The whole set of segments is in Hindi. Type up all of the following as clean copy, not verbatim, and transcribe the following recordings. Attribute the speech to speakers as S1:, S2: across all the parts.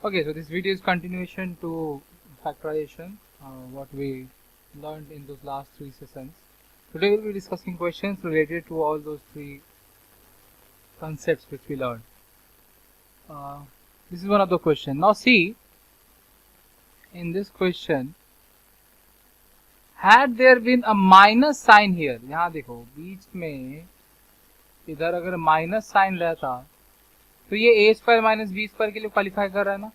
S1: Okay, so this video is continuation to factorization, what we learned in those last three sessions. Today we'll be discussing questions related to all those three concepts which we learned. This is one of the questions. Now see, in this question, had there been a minus sign here, यहाँ देखो बीच में इधर अगर माइनस साइन रहता तो ये a square minus B square के लिए क्वालिफाई कर रहा है ना,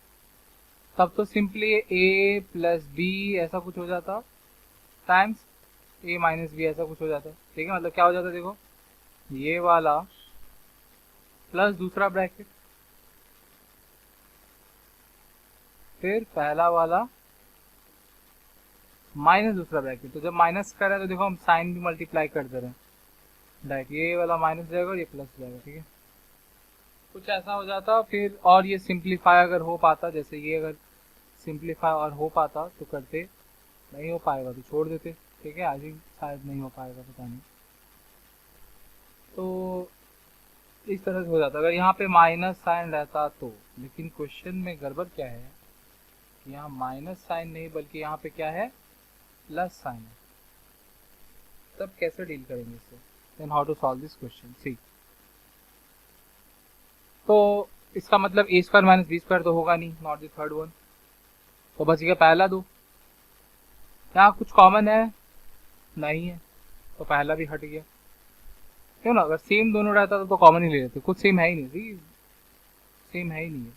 S1: तब तो सिंपली a प्लस बी ऐसा कुछ हो जाता टाइम्स a माइनस बी ऐसा कुछ हो जाता। ठीक है, मतलब क्या हो जाता, देखो ये वाला प्लस दूसरा ब्रैकेट फिर पहला वाला माइनस दूसरा ब्रैकेट। तो जब माइनस कर रहे हैं तो देखो हम साइन भी मल्टीप्लाई कर दे रहे हैं, डायरेक्ट ये वाला माइनस जाएगा और ये प्लस जाएगा। ठीक है, कुछ ऐसा हो जाता। फिर और ये सिंप्लीफाई अगर हो पाता, जैसे ये अगर सिंप्लीफाई और हो पाता तो करते, नहीं हो पाएगा तो छोड़ देते। ठीक है, आज ही शायद नहीं हो पाएगा, पता नहीं। तो इस तरह से हो जाता अगर यहाँ पे माइनस साइन रहता तो। लेकिन क्वेश्चन में गड़बड़ क्या है कि यहाँ माइनस साइन नहीं बल्कि यहाँ पे क्या है, प्लस साइन है। तब कैसे डील करेंगे इससे, then how to solve this question. See, तो इसका मतलब A square minus B square तो होगा नहीं, नॉट द थर्ड वन। तो बच गया पहला दो। यहाँ कुछ कॉमन है नहीं है, तो पहला भी हट गया। क्यों ना, अगर सेम दोनों रहता तो कॉमन ही ले लेते। कुछ सेम है ही नहीं, सेम है ही नहीं है।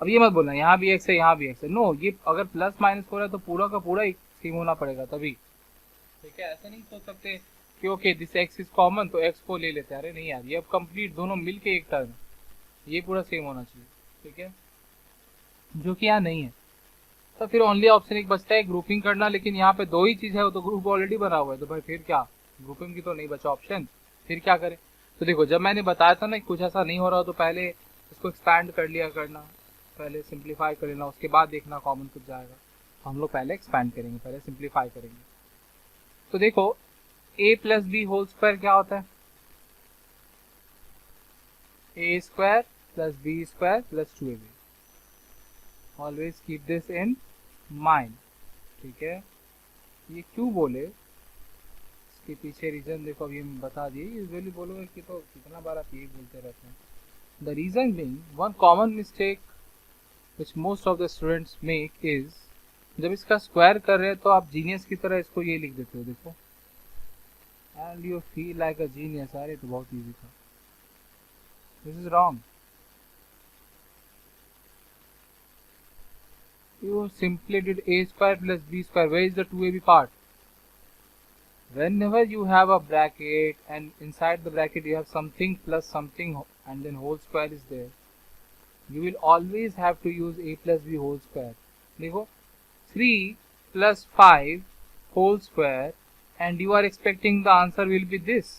S1: अब ये मत बोलना यहाँ भी एक्स है यहाँ भी एक्स है, नो, ये अगर प्लस माइनस हो रहा है तो पूरा का पूरा ही सेम होना पड़ेगा तभी। ठीक है, ऐसा नहीं सोच सकते कि okay this x is common तो एक्स को ले लेते। अरे नहीं यार, ये अब कंप्लीट दोनों मिल के एक टर्म, ये पूरा सेम होना चाहिए। ठीक है, जो कि यहाँ नहीं है। तो फिर ओनली ऑप्शन एक बचता है ग्रुपिंग करना, लेकिन यहाँ पे दो ही चीज है, वो तो ग्रुप ऑलरेडी बना हुआ है, तो भाई फिर क्या, ग्रुपिंग की तो नहीं बचा ऑप्शन, फिर क्या करें। तो देखो जब मैंने बताया था ना कुछ ऐसा नहीं हो रहा तो पहले इसको एक्सपैंड कर लिया करना, पहले सिंप्लीफाई कर लेना, उसके बाद देखना कॉमन कुछ जाएगा। तो हम लोग पहले एक्सपैंड करेंगे, पहले सिंप्लीफाई करेंगे। तो देखो a plus b whole square क्या होता है, a square plus B square plus 2ab। Always keep this in mind. ठीक है, ये क्यों बोले इसके पीछे रीजन देखो, अभी हम बता दिए। यूजुअली बोलोगे कि तो कितना बार आप ये बोलते रहते हैं। The reason being, one common mistake which most of the students make is, जब इसका स्क्वायर कर रहे हैं तो आप जीनियस की तरह इसको ये लिख देते हो, देखो, and you feel like a genius. अरे तो बहुत इजी था, this is wrong. You simply did a square plus b square. Where is the 2ab part? Whenever you have a bracket and inside the bracket you have something plus something and then whole square is there, you will always have to use a plus b whole square. देखो 3 plus 5 whole square and you are expecting the answer will be this.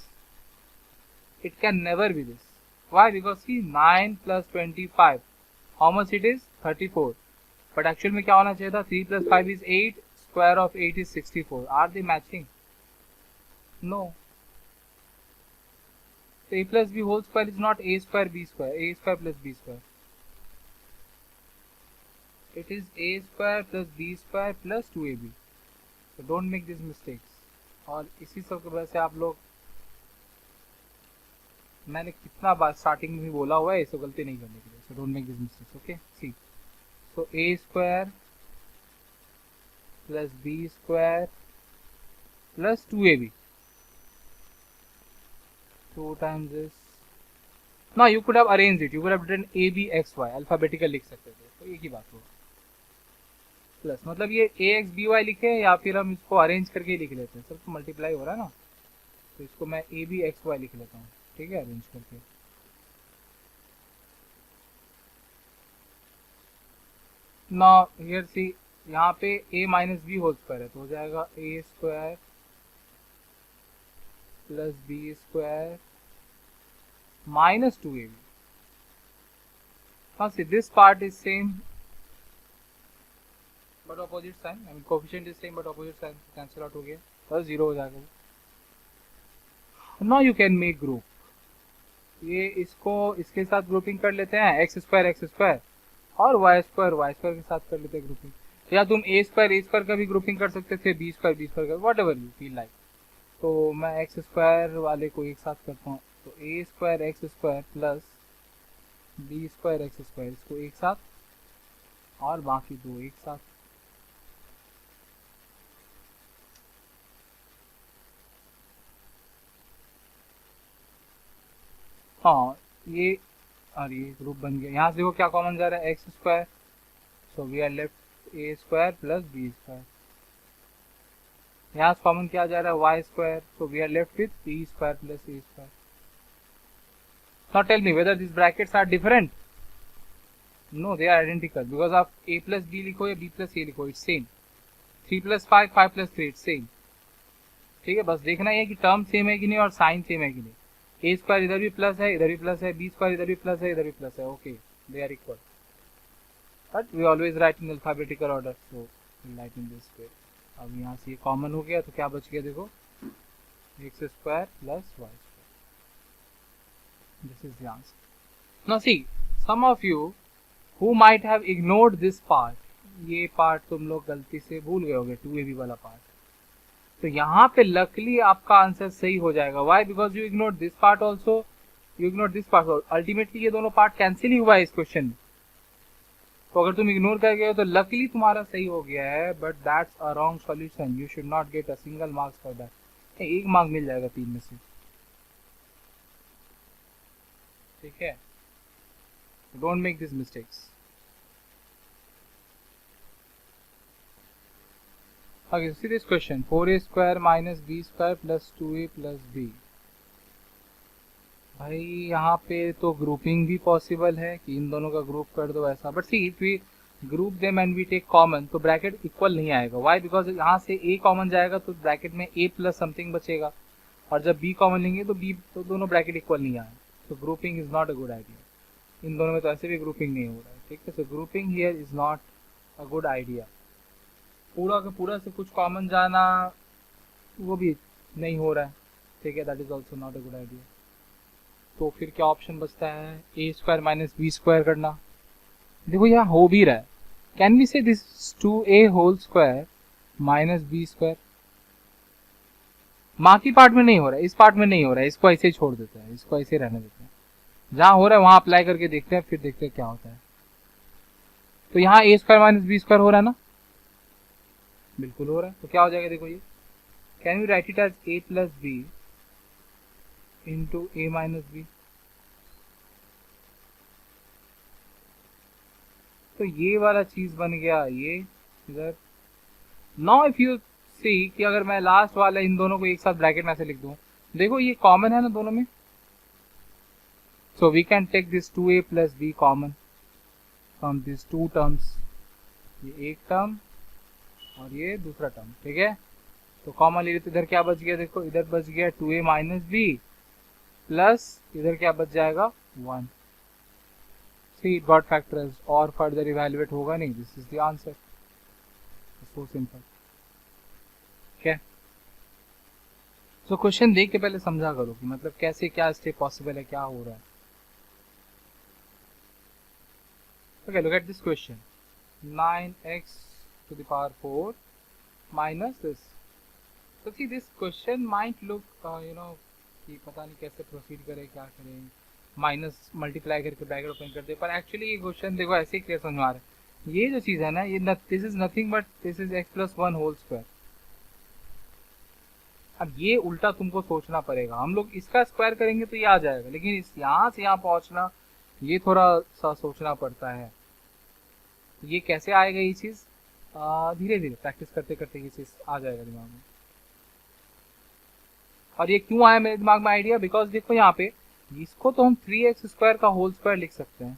S1: It can never be this. Why? Because see 9 plus 25, how much it is? 34. But actual में क्या होना चाहिए था, 3 plus 5 is 8, square of 8 is 64। Are they matching? No. a plus b whole square is not a square b square, a square plus B square, it is a square plus B square plus 2ab। तो डोंट मेक दिस मिस्टेक्स। और इसी सब की वजह से आप लोग, मैंने कितना बार स्टार्टिंग में भी बोला हुआ है इसको गलती नहीं करने के लिए। So don't make this mistakes. Okay, see, so a square plus b square plus 2ab, 2 times this. Now you could have arranged it, you could have written a b x y, alphabetical लिख सकते थे, तो एक ही बात हो। प्लस मतलब ये a x b y लिखे या फिर हम इसको अरेंज करके लिख लेते हैं, सब मल्टीप्लाई हो रहा है ना, तो इसको मैं a b x y लिख लेता हूँ। ठीक है, अरेंज करके। Now here see, यहाँ पे a minus b whole square है तो हो जाएगा a square plus B square minus 2ab. Now see, this part is same but opposite sign. I mean coefficient is same but opposite sign cancel out हो गया, तो 0 हो जाएगा। Now you can make group. ये इसको इसके साथ ग्रुपिंग कर लेते हैं, एक्स स्क्वायर और वाई स्क्वायर के साथ कर लेते ग्रुपिंग, या तुम ए स्क्वायर का भी ग्रुपिंग कर सकते थे, बी स्क्वायर का, what ever you feel like. तो मैं एक्स स्क्वायर वाले को एक साथ करता हूँ, तो A square X square plus B square X square, इसको एक साथ, और बाकी दो एक साथ। हाँ ये, और ये ग्रुप बन गया। यहाँ से देखो क्या कॉमन जा रहा है, x square, so we are left a square plus B square. यहाँ से कॉमन क्या जा रहा है, y square, so we are left with b square plus a square. Now tell me whether this brackets are different. No, they are identical, because आप a प्लस बी लिखो या b प्लस ए लिखो, it's same. 3 plus 5, 5 plus 3, it's same. ठीक है, बस देखना है कि टर्म सेम है कि नहीं और साइन सेम है कि नहीं। ए स्क्वायर इधर भी प्लस है, इधर भी प्लस है, बी स्क्वायर इधर भी प्लस है, इधर भी प्लस है, okay, they are equal. But we always write in alphabetical order, so write in this way. अब यहाँ से ये कॉमन हो गया, तो क्या बच गया देखो, x square plus y square, this is the answer. Now see, some of you who might have ignored this part, ये पार्ट तुम लोग गलती से भूल गए होगे, 2ab वाला पार्ट। तो यहाँ पे लकली आपका आंसर सही हो जाएगा। Why? Because you ignore this part also, you ignore this part. Ultimately ये दोनों पार्ट कैंसिल ही हुआ है इस क्वेश्चन में। तो अगर तुम इग्नोर कर गए हो तो लकली तुम्हारा सही हो गया है, but that's a wrong solution. You should not get a single marks for that. एक मार्क मिल जाएगा 3 में से, ठीक है? Don't make this mistakes. Okay, see this question, 4a square minus b square plus 2a plus b। भाई यहाँ पे तो ग्रुपिंग भी पॉसिबल है कि इन दोनों का ग्रुप कर दो ऐसा, but see if we group them and we take common तो ब्रैकेट इक्वल नहीं आएगा। वाई? बिकॉज यहाँ से a कॉमन जाएगा तो ब्रैकेट में a प्लस समथिंग बचेगा, और जब b कॉमन लेंगे तो b, तो दोनों ब्रैकेट इक्वल नहीं आए। तो grouping is not a good idea. इन दोनों में तो ऐसे भी ग्रुपिंग नहीं हो रहा है, ठीक है? So grouping here is not a good idea. पूरा का पूरा से कुछ कॉमन जाना वो भी नहीं हो रहा है, ठीक है? That is also not a good idea. तो फिर क्या ऑप्शन बचता है, a square minus B square करना। देखो यहाँ हो भी रहा है, can we say this 2a whole square minus B square. बाकी पार्ट में नहीं हो रहा है, इस पार्ट में नहीं हो रहा है, इसको ऐसे ही छोड़ देते हैं, इसको ऐसे रहने देते हैं। जहां हो रहा है वहां अप्लाई करके देखते हैं, फिर देखते हैं क्या होता है। तो यहाँ ए स्क्वायर माइनस बी स्क्वायर हो रहा है ना, बिल्कुल हो रहा है। तो क्या हो जाएगा देखो, ये can we write it as a plus b into a minus b. तो ये वाला चीज बन गया ये इधर। नाउ इफ यू सी कि अगर मैं लास्ट वाला इन दोनों को एक साथ ब्रैकेट में से लिख दूं, देखो ये कॉमन है ना दोनों में, so we can take this 2a plus b common from this two terms. ये एक टर्म और ये दूसरा टर्म, ठीक है? तो कॉमन ले, तो इधर क्या बच गया देखो, इधर बच गया 2a माइनस बी प्लस इधर क्या बच जाएगा 1। सी इट गॉट फैक्टराइज्ड, और फर्दर इवैल्यूएट होगा नहीं। This is the answer, so simple. क्या सो क्वेश्चन देख के पहले समझा करो कि मतलब कैसे क्या स्टेप पॉसिबल है, क्या हो रहा है। Okay, look at this question, 9x to the power 4 minus this। So see this question might look कि पता नहीं कैसे प्रोसीड करें, क्या करें, माइनस मल्टीप्लाई करके ब्रैकेट ओपन करते, पर एक्चुअली ये क्वेश्चन देखो ऐसे ही क्लियर समझ में आ रहा है। ये जो चीज है ना, ये this is nothing but this is x plus 1 whole square. अब ये उल्टा तुमको सोचना पड़ेगा, हम लोग इसका स्क्वायर करेंगे तो ये आ जाएगा, लेकिन इस यहाँ से यहाँ पहुंचना ये थोड़ा सा सोचना पड़ता है। ये कैसे आएगा ये चीज, धीरे धीरे प्रैक्टिस करते करते ये चीज आ जाएगा दिमाग में। और ये क्यों आया मेरे दिमाग में आइडिया, बिकॉज देखो यहाँ पे इसको तो हम 3x स्क्वायर का होल स्क्वायर लिख सकते हैं,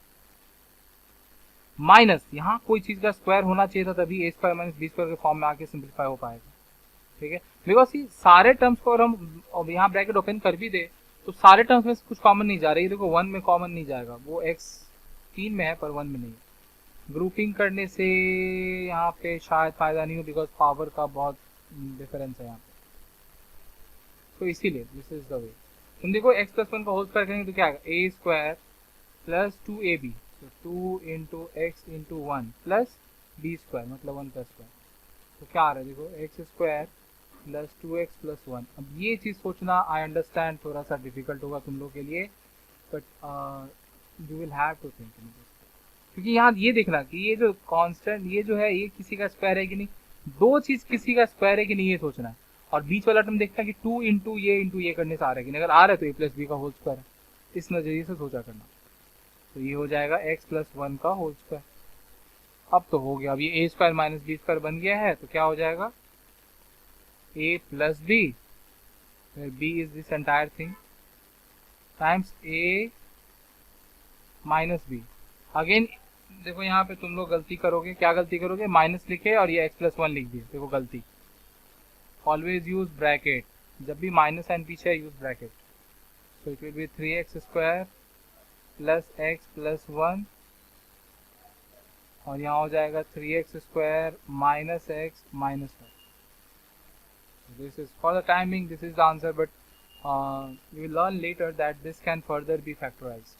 S1: माइनस यहाँ कोई चीज का स्क्वायर होना चाहिए था, तभी a square minus B square के फॉर्म में आके सिंप्लीफाई हो पाएगा, ठीक है? बिकॉज ये सारे टर्म्स को अगर हम यहाँ ब्रैकेट ओपन कर भी दे तो सारे टर्म्स में कुछ कॉमन नहीं जा रही। देखो 1 में कॉमन नहीं जाएगा, वो x 3 में है पर 1 में नहीं है। ग्रुपिंग करने से यहाँ पे शायद फायदा नहीं हो, बिकॉज पावर का बहुत डिफरेंस है यहाँ पे, तो इसीलिए दिस इज द वे। तुम देखो x प्लस 1 का होल स्क्वायर करेंगे तो क्या आएगा, a स्क्वायर प्लस 2ab, तो 2 into x into 1 plus B square मतलब 1 प्लस स्क्वायर। तो क्या आ रहा है देखो, x square plus 2x plus 1। अब ये चीज़ सोचना आई अंडरस्टैंड थोड़ा सा डिफिकल्ट होगा तुम लोग के लिए, but you will have to think in this. क्योंकि यहाँ ये देखना कि ये जो कांस्टेंट ये जो है ये किसी का स्क्वायर है कि नहीं, दो चीज़ किसी का स्क्वायर है कि नहीं ये सोचना है। और बीच वाला टर्म देखना कि 2 इंटू ये करने से आ रहा है कि नहीं, अगर आ रहा है तो a प्लस बी का होल स्क्वायर है, इस नज़रिए से सोचा करना। तो ये हो जाएगा x प्लस 1 का होल स्क्वायर। अब तो हो गया, अब ये a square minus B square बन गया है, तो क्या हो जाएगा a plus b, b is this entire thing, times a minus b. Again देखो यहाँ पे तुम लोग गलती करोगे, क्या गलती करोगे, माइनस लिखे और ये x प्लस 1 लिख दिए, देखो गलती। ऑलवेज यूज ब्रैकेट, जब भी माइनस साइन पीछे है use bracket. So it will be 3x square plus x plus 1, और यहाँ हो जाएगा 3x square minus x minus 1। This is for the time being, this is the answer, but you will learn later that this can further be factorized.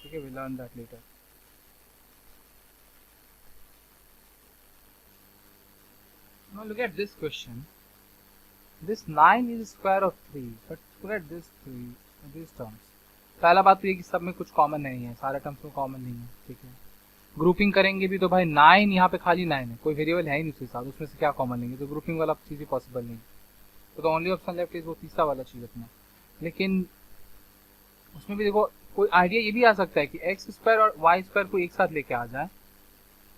S1: Okay, we'll learn that later. Now look at this question. This 9 is square of 3, but look at this 3, these terms. पहला बात तो ये कि सब में कुछ कॉमन नहीं है, सारे टर्म्स में कॉमन नहीं है, ठीक है। ग्रुपिंग करेंगे भी तो भाई 9 यहाँ पे खाली 9 है, कोई वेरिएबल है ही नहीं उसके साथ, उसमें से क्या कॉमन लेंगे, तो ग्रुपिंग वाला चीज़ ही पॉसिबल नहीं। तो ओनली ऑप्शन लेफ्ट इज वो तीसरा वाला चीज़ अपना। लेकिन उसमें भी देखो कोई आइडिया ये भी आ सकता है कि एक्स स्क्वायर और वाई स्क्वायर को एक साथ लेके आ जाए,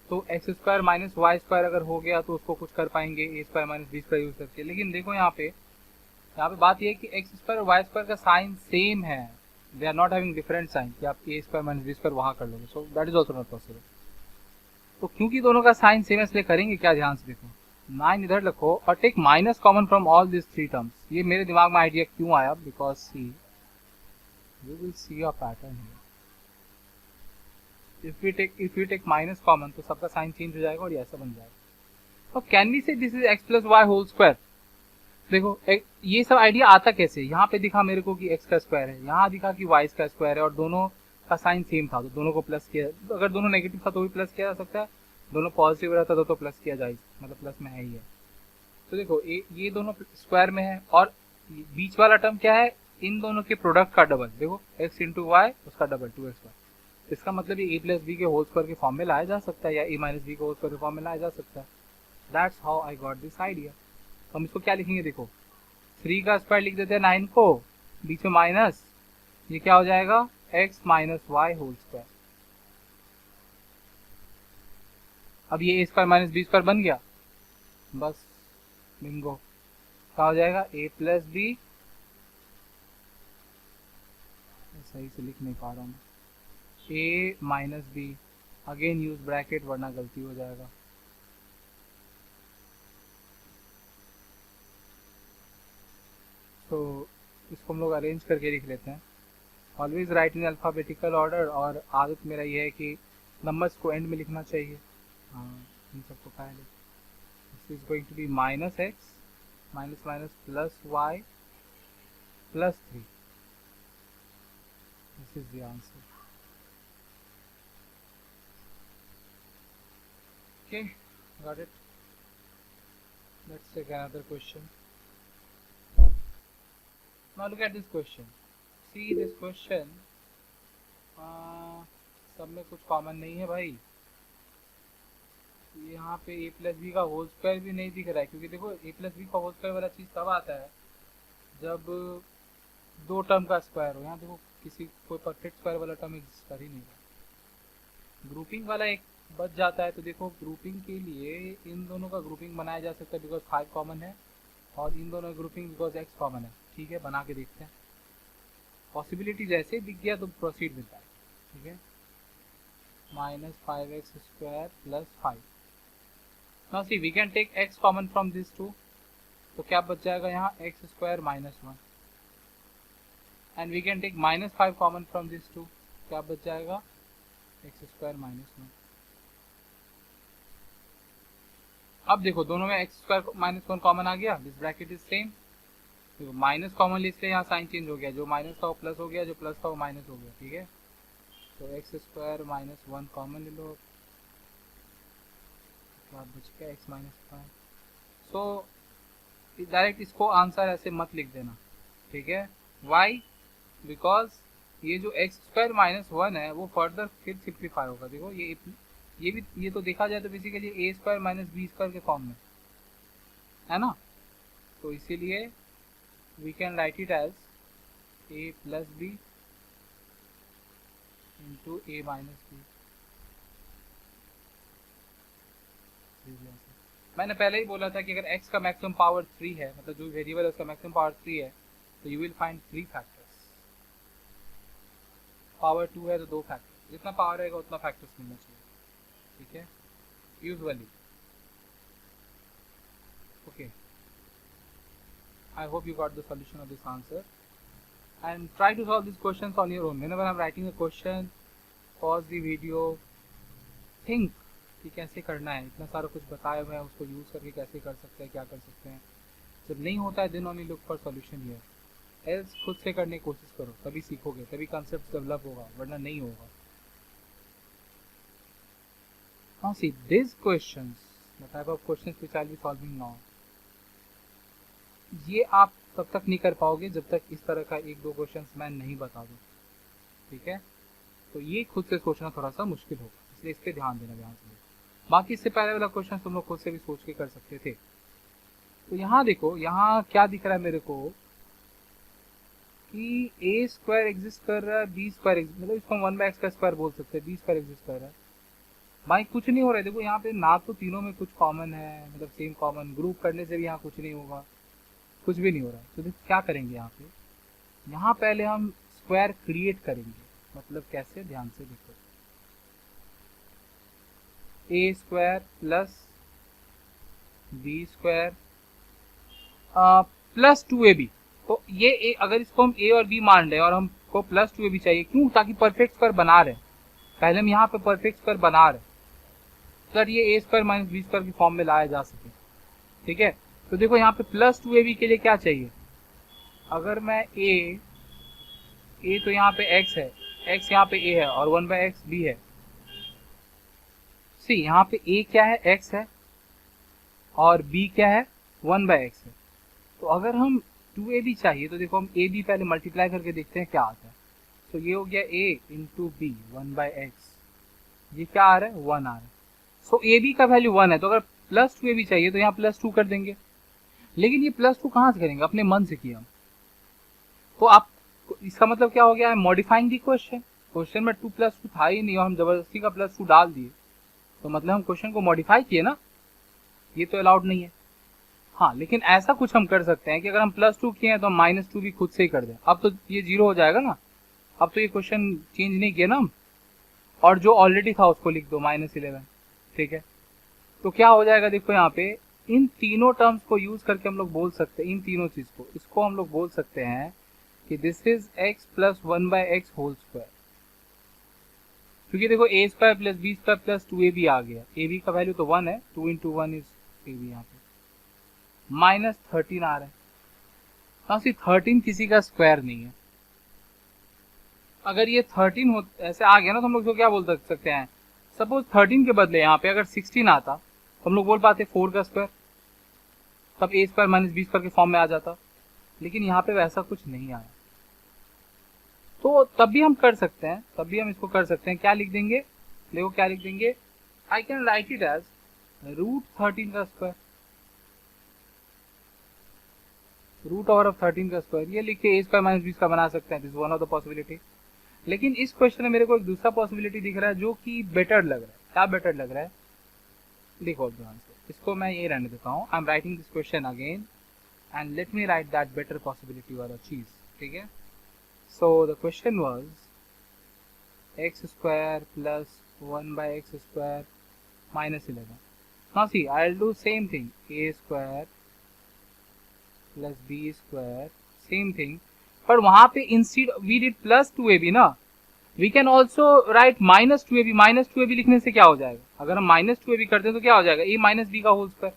S1: तो X square minus Y square अगर हो गया तो उसको कुछ कर पाएंगे A square minus B square use करके। लेकिन देखो यहाँ पे बात ये है कि एक्स स्क्वायर और वाई स्क्वायर का साइन सेम है, they are not having different sign, कि आप A square minus B square वहाँ कर लोगे, so that is also not possible. तो क्योंकि दोनों का साइन सेम है इसलिए करेंगे क्या, ध्यान से देखो, 9 इधर रखो और take minus common from all this 3 terms. ये मेरे दिमाग में आइडिया क्यों आया, because see you will see a pattern here. If we take minus common तो सबका साइन चेंज हो जाएगा और ये ऐसा बन जाएगा। और can we say this is x plus y whole square. देखो ये सब आइडिया आता कैसे, यहाँ पे दिखा मेरे को कि x का स्क्वायर है, यहाँ दिखा कि y का स्क्वायर है, और दोनों का साइन सेम था तो दोनों को प्लस किया। अगर दोनों नेगेटिव था तो भी प्लस किया जा सकता है, दोनों पॉजिटिव रहता तो प्लस किया जाए, मतलब प्लस में है ही है। तो देखो ये दोनों स्क्वायर में है, और बीच वाला टर्म क्या है, इन दोनों के प्रोडक्ट का डबल, देखो x इंटू वाई उसका डबल 2x वाई। इसका मतलब ये a प्लस बी के होल स्क्वायर के फॉर्म में लाया जा सकता है, या a माइनस बी के होल स्क्वायर के फॉर्म में लाया जा सकता है। That's how I got this idea. तो हम इसको क्या लिखेंगे, देखो 3 का स्क्वायर लिख देते हैं 9 को, बीच में माइनस, ये क्या हो जाएगा x minus y whole square. अब ये a square minus B square बन गया, बस बिंगो। क्या हो जाएगा a प्लस बी, सही से लिख नहीं पा रहा हूँ, a minus b, again use bracket वरना गलती हो जाएगा। तो इसको हम लोग अरेंज करके लिख लेते हैं, always write in alphabetical order, और आदत मेरा ये है कि नंबर्स को एंड में लिखना चाहिए। हाँ, इन सबको पहले। This is going to be minus x minus minus plus y plus 3। This is the answer. Okay, got it. Let's take another question. Now look at this question. See this question. सब में कुछ कॉमन नहीं है भाई। यहाँ पे a प्लस बी का होल स्क्वायर भी नहीं दिख रहा है, क्योंकि देखो a प्लस बी का होल स्क्वायर वाला चीज़ तब आता है जब दो टर्म का स्क्वायर हो। यहाँ देखो किसी कोई परफेक्ट स्क्वायर वाला टर्म एग्जिस्ट कर ही नहीं रहा। ग्रुपिंग वाला एक बच जाता है, तो देखो ग्रुपिंग के लिए इन दोनों का ग्रुपिंग बनाया जा सकता है बिकॉज 5 कॉमन है, और इन दोनों का ग्रुपिंग बिकॉज x कॉमन है। ठीक है, बना के देखते हैं। पॉसिबिलिटी जैसे दिख गया तो प्रोसीड मिलता है। ठीक है, minus 5x square plus 5। Now see we can take x common from this two, तो क्या बच जाएगा यहाँ x square minus 1, and we can take minus 5 common from this two, क्या बच जाएगा एक्स स्क्वायर माइनस 1। अब देखो दोनों में एक्स स्क्वायर माइनस 1 कॉमन आ गया, दिस ब्रैकेट इज सेम। देखो माइनस कॉमन इसलिए यहाँ साइन चेंज हो गया, जो माइनस था वो प्लस हो गया, जो प्लस था वो माइनस हो गया। ठीक है, तो एक्स स्क्वायर माइनस 1 कॉमन ले लो, क्या बच गया एक्स माइनस 5। सो डायरेक्ट इसको आंसर ऐसे मत लिख देना, ठीक है। वाई, बिकॉज ये जो एक्स स्क्वायर माइनस 1 है वो फर्दर फिर सिंप्लीफाई होगा। देखो ये भी ये तो देखा जाए तो basically a square minus B square के फॉर्म में है ना। तो इसीलिए we can write it as a plus b into a minus b. मैंने पहले ही बोला था कि अगर x का मैक्सिमम पावर 3 है, मतलब जो वेरिएबल है उसका मैक्सिमम पावर 3 है, तो you will find 3 factors. Power 2 है तो 2 फैक्टर्स, जितना पावर रहेगा उतना फैक्टर्स मिलना चाहिए, ठीक है, usually. Okay, I hope you got the solution of this answer and try to solve these questions on your own. Whenever I'm writing a question, pause the video, think कि कैसे करना है। इतना सारा कुछ बताया हुआ है, उसको यूज़ करके कैसे कर सकते हैं, क्या कर सकते हैं। जब नहीं होता है then only look for solution here, else खुद से करने की कोशिश करो, तभी सीखोगे, तभी कॉन्सेप्ट डेवलप होगा, वरना नहीं होगा। हाँ, see this questions, the type of questions which I will be solving now, ये आप तब तक नहीं कर पाओगे जब तक इस तरह का एक दो क्वेश्चंस मैं नहीं बता दूँ, ठीक है। तो ये खुद से सोचना थोड़ा सा मुश्किल होगा, इसलिए इस पर ध्यान देना ध्यान से। बाकी इससे पहले वाला क्वेश्चन तुम लोग खुद से भी सोच के कर सकते थे। तो यहाँ देखो, यहाँ क्या दिख रहा है मेरे को कि ए स्क्वायर एग्जिस्ट कर रहा है, बी स्क्वायर मतलब इसको 1/x का स्क्वायर बोल सकते हैं, बी स्क्वायर एग्जिस्ट कर रहा है। भाई कुछ नहीं हो रहा है, देखो यहाँ पे ना तो तीनों में कुछ कॉमन है, मतलब सेम कॉमन, ग्रुप करने से भी यहाँ कुछ नहीं होगा, कुछ भी नहीं हो रहा है। तो देखो क्या करेंगे यहाँ पे, यहाँ पहले हम स्क्वायर क्रिएट करेंगे। मतलब कैसे, ध्यान से देखो, A square plus B square plus 2ab। तो ये अगर इसको हम a और b मान रहे हैं और हमको प्लस 2ab चाहिए, क्यों, ताकि परफेक्ट स्क्वायर बना रहे। पहले हम यहाँ पे परफेक्ट स्क्वायर बना रहे सर, ये ए स्क्वायर माइनस बी स्क्वायर की फॉर्म में लाया जा सके, ठीक है। तो देखो यहाँ पे प्लस 2ab के लिए क्या चाहिए, अगर मैं a तो यहाँ पे x है, x यहाँ पे a है और 1/x b है। सी यहाँ पे a क्या है, x है, और b क्या है, 1/x है। तो अगर हम 2ab चाहिए तो देखो हम ab पहले मल्टीप्लाई करके देखते हैं क्या आता है। तो ये हो गया a इंटू बी 1/x, ये क्या आ रहा है, 1 आ रहा है। सो ab का वैल्यू 1 है, तो अगर प्लस 2ab चाहिए तो यहाँ प्लस 2 कर देंगे। लेकिन ये प्लस 2 कहाँ से करेंगे, अपने मन से किया। तो आप इसका मतलब क्या हो गया है, मॉडिफाइंग दी क्वेश्चन। क्वेश्चन में 2 + 2 था ही नहीं और हम जबरदस्ती का प्लस 2 डाल दिए, तो मतलब हम क्वेश्चन को मॉडिफाई किए ना, ये तो अलाउड नहीं है। हाँ, लेकिन ऐसा कुछ हम कर सकते हैं कि अगर हम प्लस 2 किए हैं तो हम -2 भी खुद से ही कर दें। अब तो ये 0 हो जाएगा ना, अब तो ये क्वेश्चन चेंज नहीं किया ना हम, और जो ऑलरेडी था उसको लिख दो -11, ठीक है। तो क्या हो जाएगा, देखो यहाँ पे इन तीनों टर्म्स को यूज करके हम लोग बोल सकते हैं, इन तीनों चीज को, इसको हम लोग बोल सकते हैं कि this is x plus 1/x whole square. क्योंकि देखो a square plus B square plus 2ab आ गया, ab का वैल्यू तो 1 है, 2 × 1 इज ab। यहाँ पे -13 आ रहा है, हाँ, 13 किसी का स्क्वायर नहीं है। अगर ये 13 हो ऐसे आ गया ना तो हम लोग तो क्या बोल सकते हैं, सपोज 13 के बदले यहाँ पे अगर 16 आता तो हम लोग बोल पाते 4 का स्क्वायर, तब a square minus B square के फॉर्म में आ जाता। लेकिन यहाँ पे वैसा कुछ नहीं आया, तो तब भी हम कर सकते हैं, तब भी हम इसको कर सकते हैं। क्या लिख देंगे, देखो क्या लिख देंगे, I can write it as √13 का स्क्वायर, √13 का स्क्वायर, ये लिख के a square minus B square बना सकते हैं। This one of the possibility. लेकिन इस क्वेश्चन में मेरे को एक दूसरा पॉसिबिलिटी दिख रहा है जो कि बेटर लग रहा है। क्या बेटर लग रहा है, देखो ध्यान से, इसको मैं ये रहने देता हूँ। I am writing this question again and let me write that better possibility वाला चीज, ठीक है। So the question was x square plus 1/x square -11। Now see I will do same thing, a square plus B square, same thing, पर वहां पे instead we did plus 2ab ना, we can also right -2ab। -2ab लिखने से क्या हो जाएगा, अगर हम -2ab करते हैं तो क्या हो जाएगा, a माइनस बी का whole square.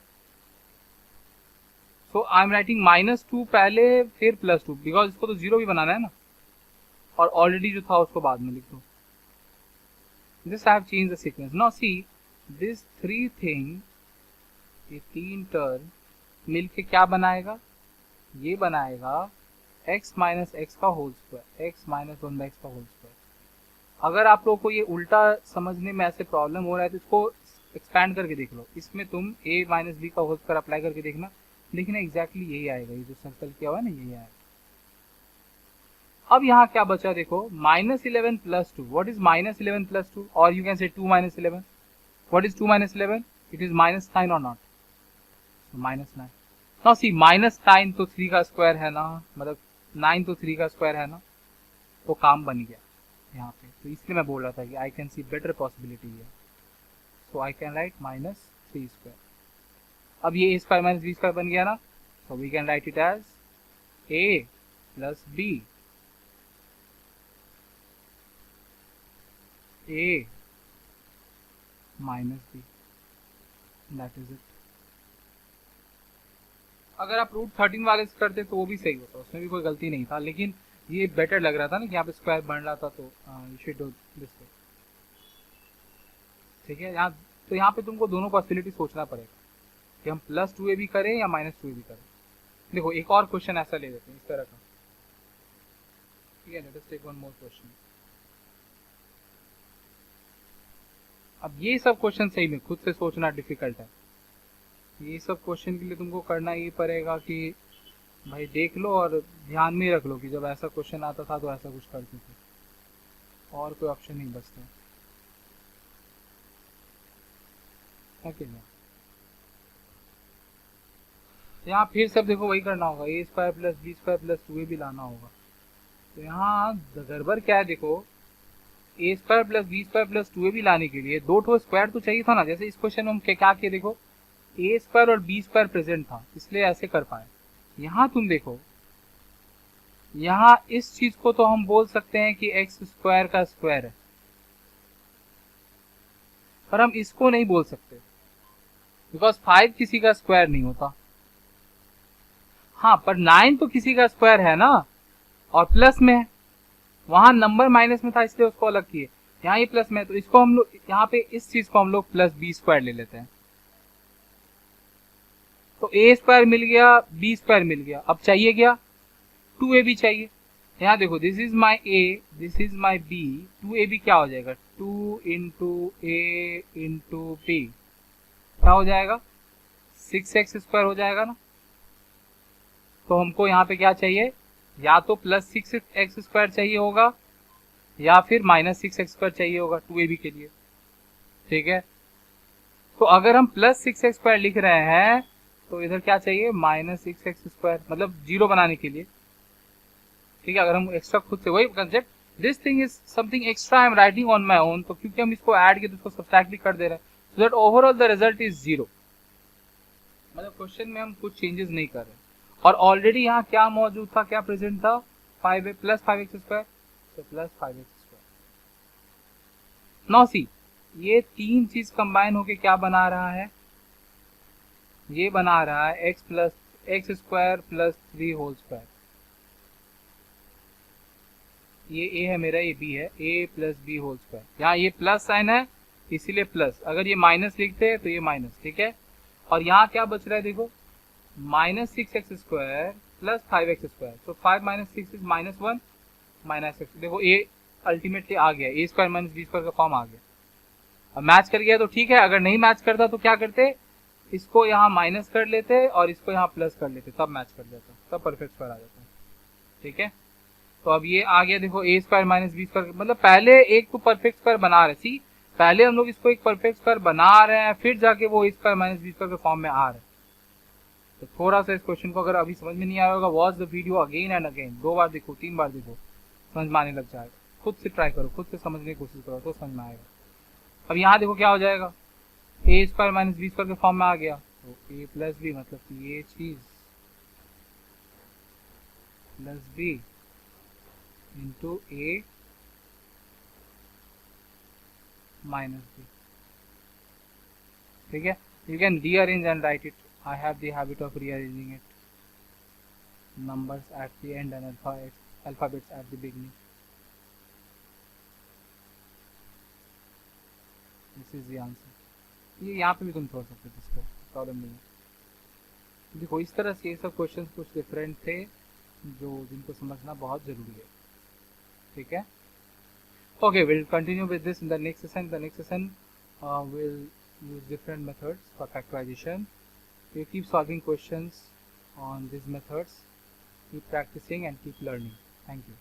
S1: So I am writing -2 पहले फिर +2, बिकॉज इसको तो 0 भी बनाना है ना, और ऑलरेडी जो था उसको बाद में लिख दो। Just I have changed the sequence. Now see, this three thing, ये तीन टर्म मिलके क्या बनाएगा, ये बनाएगा x माइनस एक्स का whole square, x minus one by x का होल स्क्वायर। अगर आप लोगों को ये उल्टा समझने में ऐसे प्रॉब्लम हो रहा है तो इसको एक्सपैंड करके देख लो। इसमें तुम a माइनस बी का होल स्क्वायर अप्लाई करके देखना एग्जैक्टली यही आएगा, ये जो सर्कल किया हुआ है ना यही आएगा। अब यहाँ क्या बचा देखो, -11 प्लस 2, व्हाट इज -11 प्लस 2, और you can say 2 minus 11, what is 2 minus 11, it is -9 और नॉट, -9। नाउ सी -9 तो 3 का स्क्वायर है ना, मतलब 9 तो 3 का स्क्वायर है ना, तो काम बन गया यहाँ पे। तो इसलिए मैं बोल रहा था कि I can see better possibility है, so I can write -3 square. अब ये a square minus B square बन गया ना, so we can write it as a plus b, a minus b, that is it. अगर आप रूट 13 वाले से करते तो वो भी सही होता, उसमें भी कोई गलती नहीं था, लेकिन ये बेटर लग रहा था ना कि यहाँ पे स्क्वायर बन रहा था, तो you should do this way, ठीक है। यहाँ पे तुमको दोनों पॉसिबिलिटी सोचना पड़ेगा कि हम +2a भी करें या -2a भी करें। देखो एक और क्वेश्चन ऐसा ले लेते हैं इस तरह का, ठीक है। Let us take one more question. अब ये सब क्वेश्चन सही में खुद से सोचना डिफिकल्ट है, ये सब क्वेश्चन के लिए तुमको करना ये पड़ेगा कि भाई देख लो और ध्यान में रख लो कि जब ऐसा क्वेश्चन आता था तो ऐसा कुछ करते थे, और कोई ऑप्शन नहीं बचता है कि नहीं। यहाँ फिर सब देखो वही करना होगा, a square plus B square plus 2a भी लाना होगा। तो यहाँ गड़बड़ क्या है देखो, a square plus B square plus 2a भी लाने के लिए दो ठो स्क्वायर तो चाहिए था ना। जैसे इस क्वेश्चन में हम क्या किए देखो, a स्क्वायर और b स्क्वायर प्रेजेंट था इसलिए ऐसे कर पाए। यहाँ तुम देखो, यहाँ इस चीज को तो हम बोल सकते हैं कि x स्क्वायर का स्क्वायर है, पर हम इसको नहीं बोल सकते बिकॉज 5 किसी का स्क्वायर नहीं होता। हाँ पर 9 तो किसी का स्क्वायर है ना, और प्लस में है, वहां नंबर माइनस में था इसलिए उसको अलग किए, यहाँ ये प्लस में है, तो इसको हम लोग यहाँ पे इस चीज को हम लोग प्लस बी स्क्वायर ले लेते हैं। तो a स्क्वायर मिल गया, b स्क्वायर मिल गया, अब चाहिए क्या, 2a भी चाहिए। यहाँ देखो, this is my a, this is my b, 2a भी क्या हो जाएगा, 2 इंटू a इंटू b क्या हो जाएगा, 6x स्क्वायर हो जाएगा ना। तो हमको यहाँ पे क्या चाहिए, या तो +6x स्क्वायर चाहिए होगा या फिर -6x स्क्वायर चाहिए होगा 2ab के लिए, ठीक है। तो अगर हम +6x स्क्वायर लिख रहे हैं तो इधर क्या चाहिए, -6x स्क्वायर, मतलब 0 बनाने के लिए, ठीक है। अगर हम एक्स्ट्रा खुद से वही concept, this thing is something extra I am writing on my own, तो क्योंकि हम इसको ऐड किए तो इसको सब्ट्रैक्ट भी कर दे रहे हैं, so that overall the result is 0। मतलब क्वेश्चन में हम कुछ चेंजेस नहीं कर रहे, और ऑलरेडी यहाँ क्या मौजूद था, क्या प्रेजेंट था, 5a प्लस 5x स्क्वायर, तो plus 5x square. Now see, ये तीन चीज कंबाइन होके क्या बना रहा है, ये बना रहा है x plus x square plus 3 whole square. ये a है मेरा, ये b है, a plus b whole square. यहाँ ये प्लस साइन है इसीलिए प्लस, अगर ये माइनस लिखते हैं तो ये माइनस, ठीक है। और यहाँ क्या बच रहा है देखो, -6x square plus 5x square, तो 5 माइनस 6 इज -1 माइनस x। देखो a अल्टीमेटली आ गया, a square minus B square का फॉर्म आ गया। अब मैच कर गया तो ठीक है, अगर नहीं मैच करता तो क्या करते, इसको यहाँ माइनस कर लेते और इसको यहाँ प्लस कर लेते, तब मैच कर जाता, तब परफेक्ट स्क्वायर आ जाता, ठीक है। तो अब ये आ गया देखो, a square minus B square, मतलब पहले एक तो परफेक्ट स्क्वायर बना रहे, सी पहले हम लोग इसको एक परफेक्ट स्क्वायर बना रहे हैं, फिर जाके वो a square minus B square के फॉर्म में आ रहे हैं। तो थोड़ा सा इस क्वेश्चन को अगर अभी समझ में नहीं आया होगा, watch the video again and again, 2 बार देखो 3 बार देखो, समझ में आने लग जाएगा। खुद से ट्राई करो, खुद से समझने की कोशिश करो तो समझ में आएगा। अब यहाँ देखो क्या हो जाएगा, a square minus B square के फॉर्म में आ गया, तो a प्लस बी, मतलब कि ये चीज plus b into a minus b, ठीक है। You can rearrange and write it, I have the habit of rearranging it, numbers at the end and alphabets at the beginning. This is the answer. ये यहाँ पे भी तुम छोड़ सकते थे, इसको प्रॉब्लम नहीं है। देखो इस तरह से ये सब क्वेश्चन कुछ डिफरेंट थे जो जिनको समझना बहुत ज़रूरी है, ठीक है। Okay, we'll continue with this in the next session. The next session will use different methods for factorization. You keep solving questions on these methods, keep practicing and keep learning. Thank you.